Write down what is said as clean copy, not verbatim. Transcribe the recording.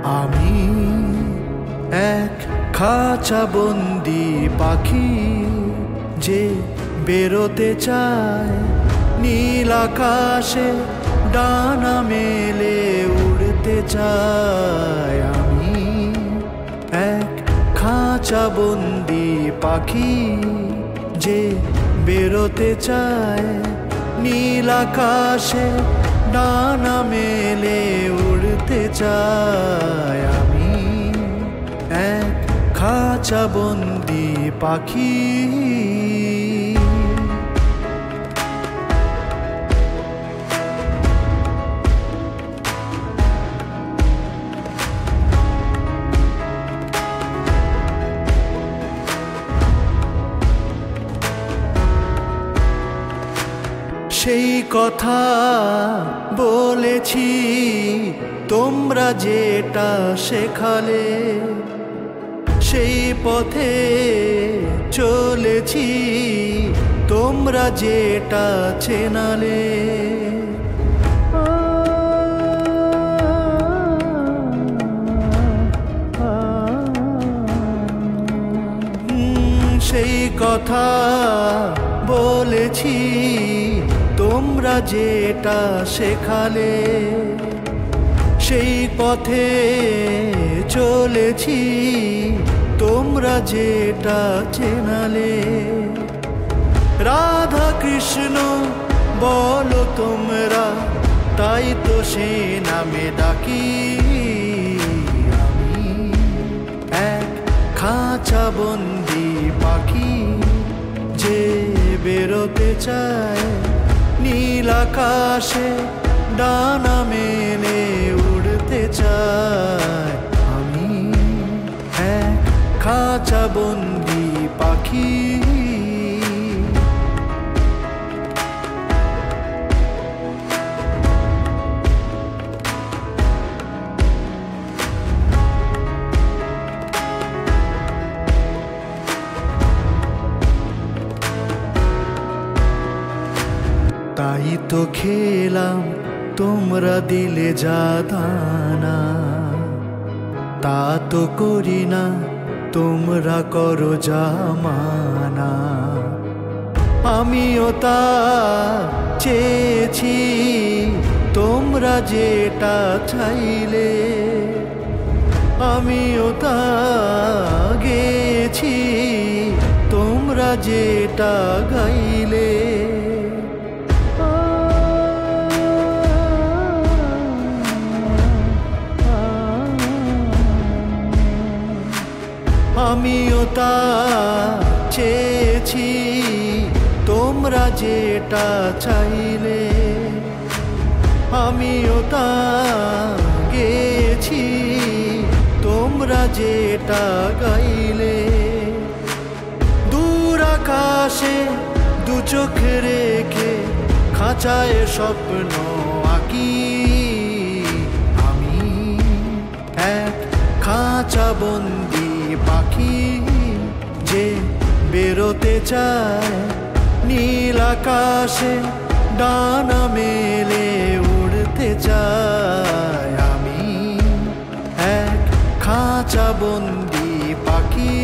আমি এক খাঁচা বন্দি পাখি যে বেরোতে চায় নীল আকাশে ডানা মেলে উড়তে চায়। আমি এক খাঁচা বন্দি পাখি যে বেরোতে চায় নীল আকাশে ডানা মেলে উড়তে চায়। আমি এক খাঁচা বন্দি পাখি। সেই কথা বলেছি তোমরা যেটা শেখালে, সেই পথে চলেছি তোমরা যেটা চেনালে। সেই কথা বলেছি তোমরা যেটা শেখালে, সেই পথে চলেছি তোমরা যেটা চেনালে। রাধা কৃষ্ণ বলো তোমরা, তাই তো সে নামে ডাকি। আমি এক খাঁচা বন্দি পাখি যে বেরোতে চায় নীল আকাশে ডানা মেলে উড়তে চায়। আমি এক খাঁচা বন্দি পাখি। তাই তো খেলাম তোমরা দিলে যা দানা, তা তো করি না তোমরা করো যা মানা। আমিও তা চেয়েছি তোমরা যেটা চাইলে, আমিও তা গেয়েছি তোমরা যেটা গাইলে। আমিও তা চেয়েছি তোমরা যেটা চাইলে, আমিও তা গেয়েছি তোমরা যেটা গাইলে। দূর আকাশে দু চোখ রেখে খাঁচায় স্বপ্ন আঁকি। আমি এক খাঁচা বন্দি পাখি যে বেরোতে চায় নীল আকাশে ডানা মেলে উড়তে চায়। আমি এক খাঁচা বন্দি পাখি।